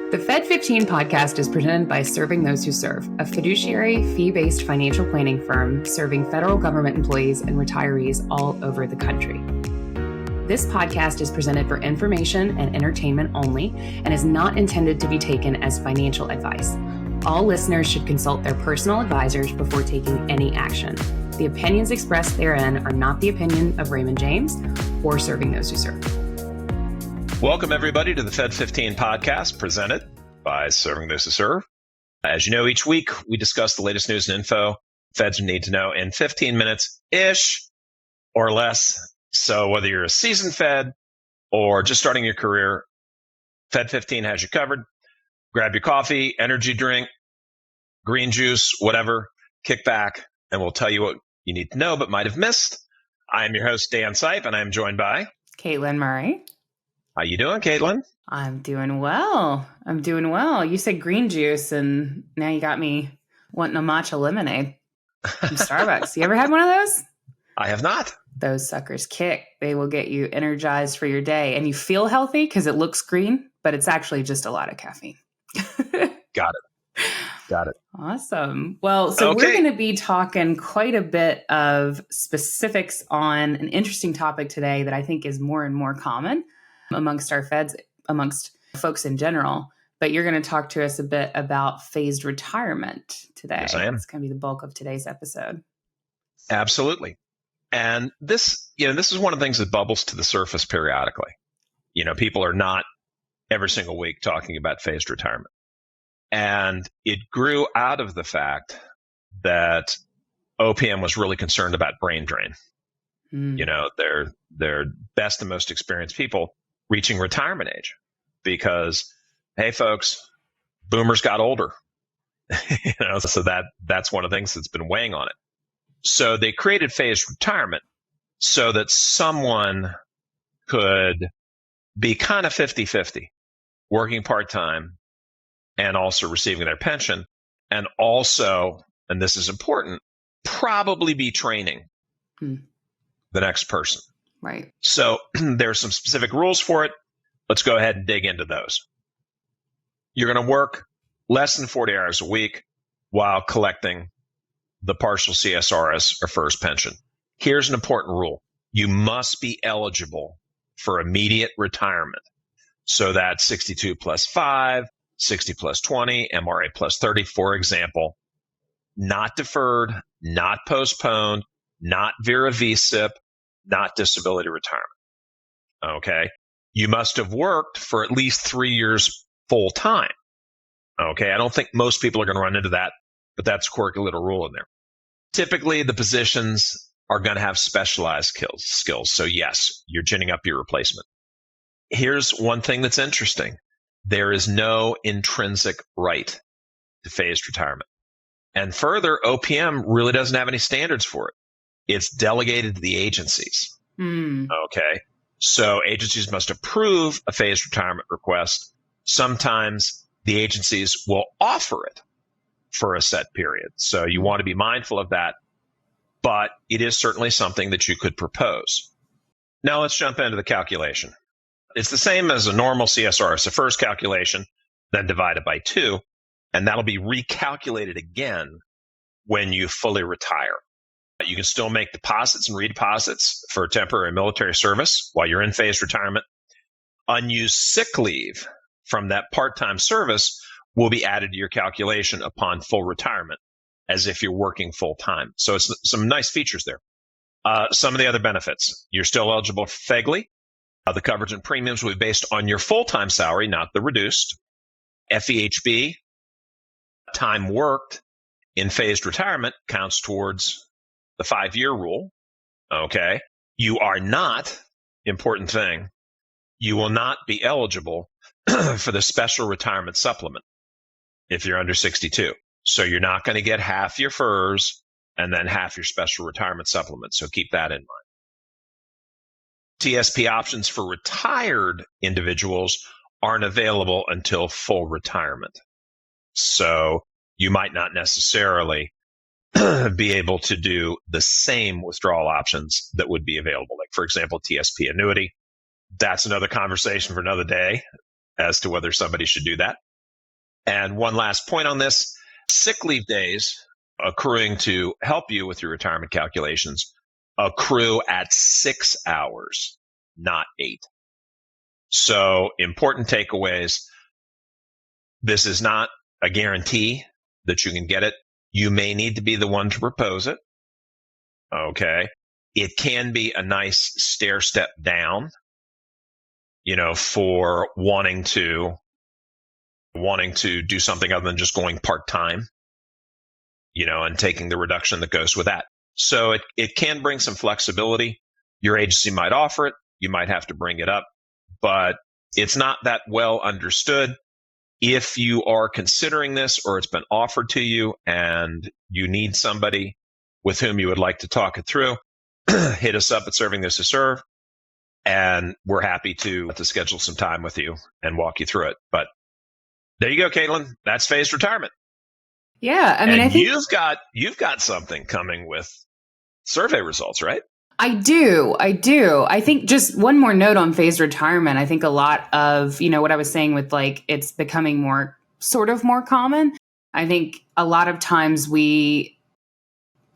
The Fed15 podcast is presented by Serving Those Who Serve, a fiduciary, fee-based financial planning firm serving federal government employees and retirees all over the country. This podcast is presented for information and entertainment only and is not intended to be taken as financial advice. All listeners should consult their personal advisors before taking any action. The opinions expressed therein are not the opinion of Raymond James or Serving Those Who Serve. Welcome, everybody, to the Fed15 podcast presented by Serving Those Who Serve. As you know, each week we discuss the latest news and info Feds need to know in 15 minutes-ish or less. So whether you're a seasoned Fed or just starting your career, Fed15 has you covered. Grab your coffee, energy drink, green juice, whatever, kick back, and we'll tell you what you need to know but might have missed. I am your host, Dan Sipe, and I'm joined by Katelyn Murray. How you doing, Katelyn? I'm doing well. You said green juice, and now you got me wanting a matcha lemonade from Starbucks. You ever had one of those? I have not. Those suckers kick. They will get you energized for your day, and you feel healthy because it looks green, but it's actually just a lot of caffeine. Got it. Awesome. Well, so We're going to be talking quite a bit of specifics on an interesting topic today that I think is more and more common amongst our Feds, amongst folks in general. But you're going to talk to us a bit about phased retirement today. Yes, I am. It's going to be the bulk of today's episode. Absolutely. And this is one of the things that bubbles to the surface periodically. People are not every single week talking about phased retirement. And it grew out of the fact that OPM was really concerned about brain drain. Their best and most experienced people reaching retirement age because, hey, folks, boomers got older. So that's one of the things that's been weighing on it. So they created phased retirement so that someone could be kind of 50-50, working part-time and also receiving their pension, and also, and this is important, probably be training the next person. Right. So there's some specific rules for it. Let's go ahead and dig into those. You're going to work less than 40 hours a week while collecting the partial CSRS or FERS pension. Here's an important rule. You must be eligible for immediate retirement. So that's 62 plus 5, 60 plus 20, MRA plus 30, for example. Not deferred, not postponed, not via VSIP, not disability retirement. Okay. You must have worked for at least 3 years full time. Okay. I don't think most people are going to run into that, but that's a quirky little rule in there. Typically, the positions are going to have specialized skills. So yes, you're ginning up your replacement. Here's one thing that's interesting. There is no intrinsic right to phased retirement. And further, OPM really doesn't have any standards for it. It's delegated to the agencies. Okay. So agencies must approve a phased retirement request. Sometimes the agencies will offer it for a set period. So you want to be mindful of that, but it is certainly something that you could propose. Now let's jump into the calculation. It's the same as a normal CSR. It's the first calculation, then divided by 2, and that'll be recalculated again when you fully retire. You can still make deposits and redeposits for temporary military service while you're in phased retirement. Unused sick leave from that part-time service will be added to your calculation upon full retirement as if you're working full-time. So it's some nice features there. Some of the other benefits. You're still eligible for FEGLI. The coverage and premiums will be based on your full-time salary, not the reduced. FEHB, time worked in phased retirement, counts towards the 5-year rule. Okay. You are not, important thing, you will not be eligible for the special retirement supplement if you're under 62. So you're not going to get half your FERS and then half your special retirement supplement. So keep that in mind. TSP options for retired individuals aren't available until full retirement. So you might not necessarily be able to do the same withdrawal options that would be available. Like, for example, TSP annuity. That's another conversation for another day as to whether somebody should do that. And one last point on this, sick leave days accruing to help you with your retirement calculations accrue at 6 hours, not 8. So important takeaways. This is not a guarantee that you can get it. You may need to be the one to propose it. Okay. It can be a nice stair step down, for wanting to do something other than just going part-time, and taking the reduction that goes with that. So it can bring some flexibility. Your agency might offer it. You might have to bring it up, but it's not that well understood. If you are considering this or it's been offered to you and you need somebody with whom you would like to talk it through, hit us up at Serving Those Who Serve, and we're happy to schedule some time with you and walk you through it. But there you go, Katelyn. That's phased retirement. Yeah, I think you've got something coming with survey results, right? I do. I think just one more note on phased retirement. I think a lot of, what I was saying with it's becoming more common. I think a lot of times we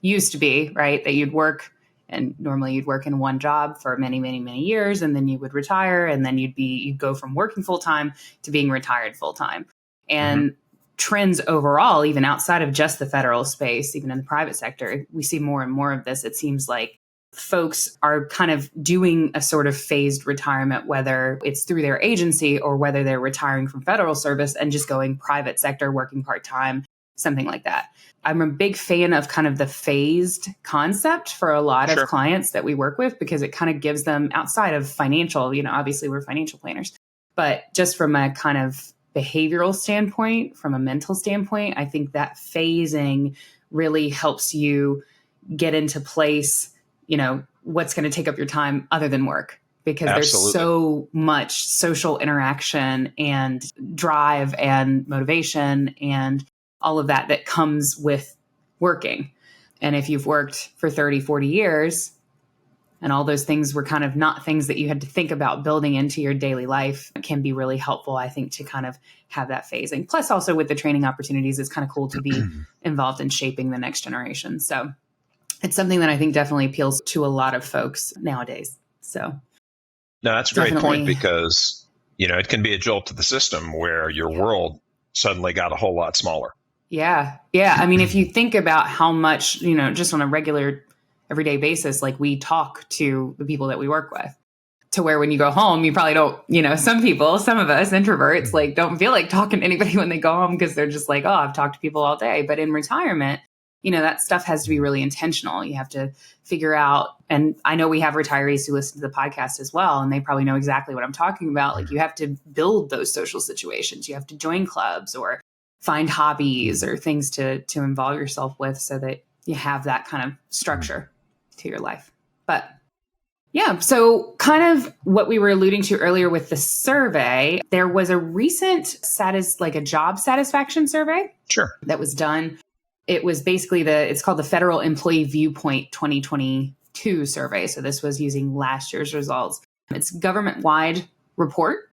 used to be, right, that you'd work, and normally you'd work in one job for many, many, many years, and then you would retire, and then you'd go from working full time to being retired full time. And trends overall, even outside of just the federal space, even in the private sector, we see more and more of this. It seems like folks are kind of doing a sort of phased retirement, whether it's through their agency or whether they're retiring from federal service and just going private sector, working part-time, something like that. I'm a big fan of kind of the phased concept for a lot of clients that we work with, because it kind of gives them, outside of financial, obviously we're financial planners, but just from a kind of behavioral standpoint, from a mental standpoint, I think that phasing really helps you get into place, what's going to take up your time other than work, because there's so much social interaction and drive and motivation and all of that comes with working. And if you've worked for 30, 40 years, and all those things were kind of not things that you had to think about building into your daily life, it can be really helpful, I think, to kind of have that phasing. Plus, also with the training opportunities, it's kind of cool to be involved in shaping the next generation. So it's something that I think definitely appeals to a lot of folks nowadays. So no, that's a great point, because, it can be a jolt to the system where your world suddenly got a whole lot smaller. Yeah. I mean, if you think about how much, just on a regular everyday basis, we talk to the people that we work with, to where when you go home, you probably don't, some of us introverts, don't feel like talking to anybody when they go home, because they're just like, oh, I've talked to people all day. But in retirement, that stuff has to be really intentional. You have to figure out, and I know we have retirees who listen to the podcast as well, and they probably know exactly what I'm talking about. You have to build those social situations. You have to join clubs or find hobbies or things to involve yourself with, so that you have that kind of structure to your life. But yeah, so kind of what we were alluding to earlier with the survey, there was a recent a job satisfaction survey that was done. It was basically it's called the Federal Employee Viewpoint 2022 survey. So this was using last year's results. It's a government-wide report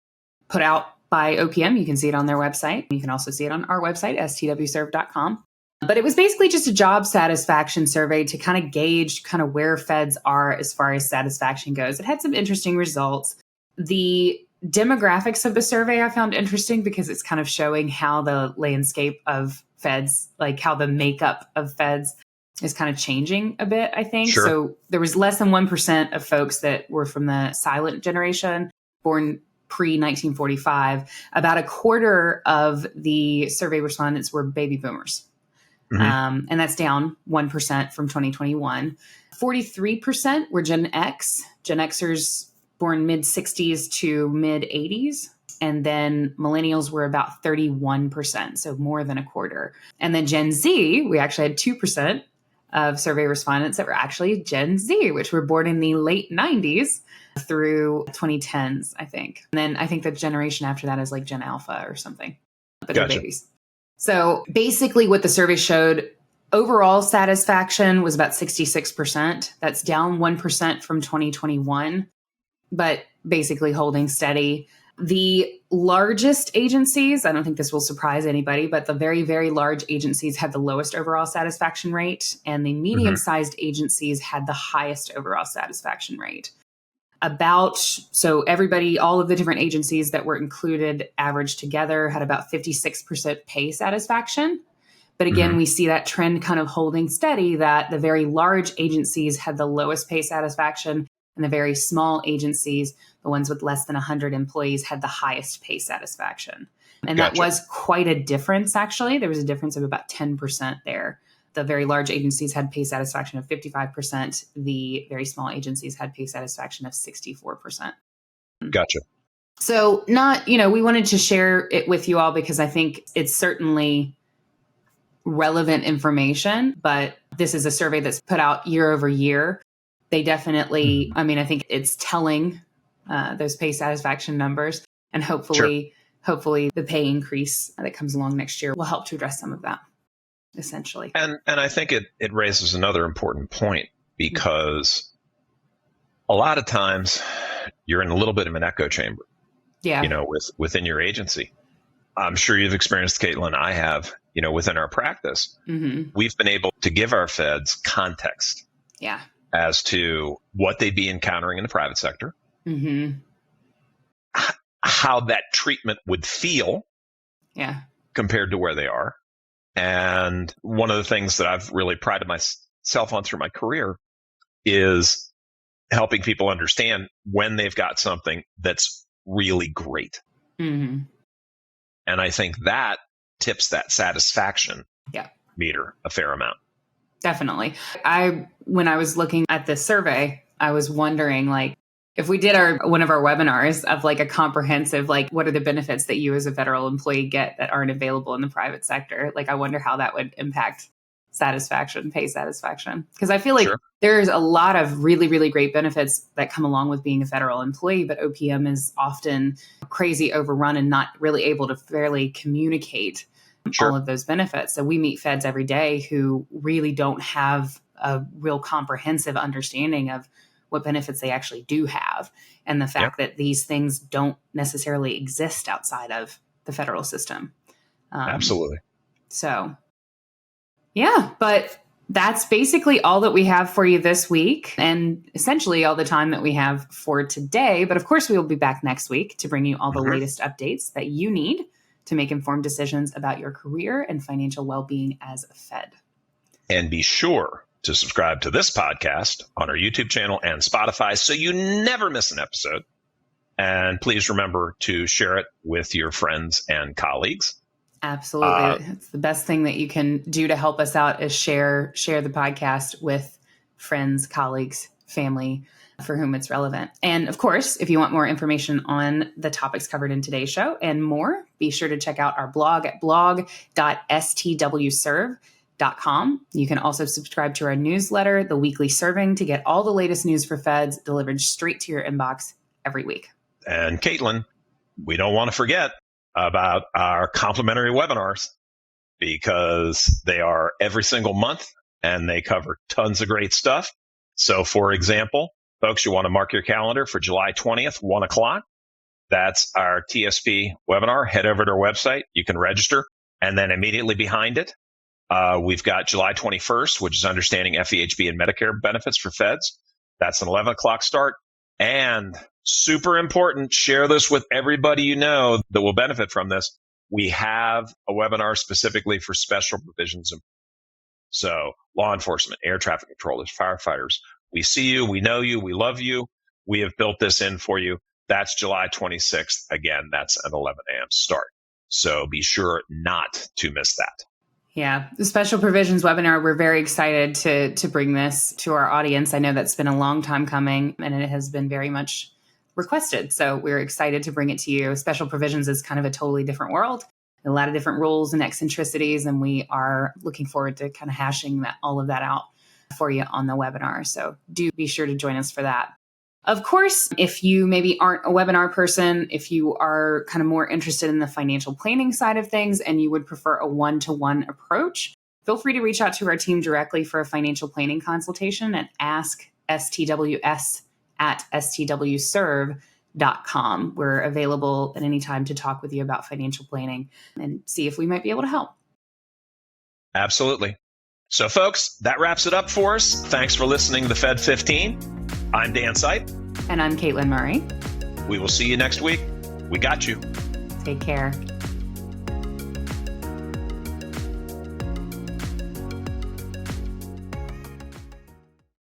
put out by OPM. You can see it on their website. You can also see it on our website, stwserve.com. But it was basically just a job satisfaction survey to kind of gauge kind of where feds are as far as satisfaction goes. It had some interesting results. The demographics of the survey I found interesting, because it's kind of showing how the landscape of feds, how the makeup of feds is kind of changing a bit, I think. So there was less than 1% of folks that were from the silent generation, born pre-1945. About a quarter of the survey respondents were baby boomers. And that's down 1% from 2021. 43% were Gen X, Gen Xers born mid-60s to mid-80s. And then millennials were about 31%, so more than a quarter. And then Gen Z, we actually had 2% of survey respondents that were actually Gen Z, which were born in the late 90s through 2010s, I think. And then I think the generation after that is Gen Alpha or something, but they're babies. So basically what the survey showed, overall satisfaction was about 66%. That's down 1% from 2021, but basically holding steady. The largest agencies, I don't think this will surprise anybody, but the very, very large agencies had the lowest overall satisfaction rate, and the medium-sized agencies had the highest overall satisfaction rate. So everybody, all of the different agencies that were included averaged together had about 56% pay satisfaction. But again, we see that trend kind of holding steady, that the very large agencies had the lowest pay satisfaction, and the very small agencies, the ones with less than 100 employees, had the highest pay satisfaction. And that was quite a difference, actually. There was a difference of about 10% there. The very large agencies had pay satisfaction of 55%. The very small agencies had pay satisfaction of 64%. Gotcha. So we wanted to share it with you all because I think it's certainly relevant information, but this is a survey that's put out year over year. They definitely, I think it's telling those pay satisfaction numbers, and hopefully the pay increase that comes along next year will help to address some of that, essentially. And I think it raises another important point, because a lot of times you're in a little bit of an echo chamber, within your agency. I'm sure you've experienced, Katelyn, I have, within our practice, we've been able to give our feds context as to what they'd be encountering in the private sector, how that treatment would feel compared to where they are. And one of the things that I've really prided myself on through my career is helping people understand when they've got something that's really great. And I think that tips that satisfaction meter a fair amount. Definitely. When I was looking at this survey, I was wondering, if we did one of our webinars of a comprehensive, what are the benefits that you as a federal employee get that aren't available in the private sector? I wonder how that would impact satisfaction, pay satisfaction. Because I feel like there's a lot of really, really great benefits that come along with being a federal employee, but OPM is often crazy overrun and not really able to fairly communicate all of those benefits. So we meet feds every day who really don't have a real comprehensive understanding of what benefits they actually do have, and the fact that these things don't necessarily exist outside of the federal system. Absolutely. So, but that's basically all that we have for you this week, and essentially all the time that we have for today. But of course, we will be back next week to bring you all the latest updates that you need to make informed decisions about your career and financial well-being as a Fed. And be sure to subscribe to this podcast on our YouTube channel and Spotify so you never miss an episode. And please remember to share it with your friends and colleagues. Absolutely. It's the best thing that you can do to help us out is share the podcast with friends, colleagues, family, for whom it's relevant. And of course, if you want more information on the topics covered in today's show and more, be sure to check out our blog at blog.stwserve.com. You can also subscribe to our newsletter, The Weekly Serving, to get all the latest news for feds delivered straight to your inbox every week. And Katelyn, we don't want to forget about our complimentary webinars, because they are every single month and they cover tons of great stuff. So for example, folks, you want to mark your calendar for July 20th, 1:00. That's our TSP webinar. Head over to our website. You can register. And then immediately behind it, we've got July 21st, which is understanding FEHB and Medicare benefits for feds. That's an 11:00 start. And super important, share this with everybody you know that will benefit from this. We have a webinar specifically for special provisions. So law enforcement, air traffic controllers, firefighters, we see you, we know you, we love you. We have built this in for you. That's July 26th. Again, that's an 11 a.m. start. So be sure not to miss that. Yeah, the Special Provisions webinar, we're very excited to bring this to our audience. I know that's been a long time coming, and it has been very much requested. So we're excited to bring it to you. Special Provisions is kind of a totally different world, a lot of different rules and eccentricities, and we are looking forward to kind of hashing all of that out for you on the webinar. So do be sure to join us for that. Of course, if you maybe aren't a webinar person, if you are kind of more interested in the financial planning side of things and you would prefer a one-to-one approach, feel free to reach out to our team directly for a financial planning consultation at askstws@stwserve.com. Fed15.com. We're available at any time to talk with you about financial planning and see if we might be able to help. Absolutely. So, folks, that wraps it up for us. Thanks for listening to the Fed 15. I'm Dan Sipe. And I'm Katelyn Murray. We will see you next week. We got you. Take care.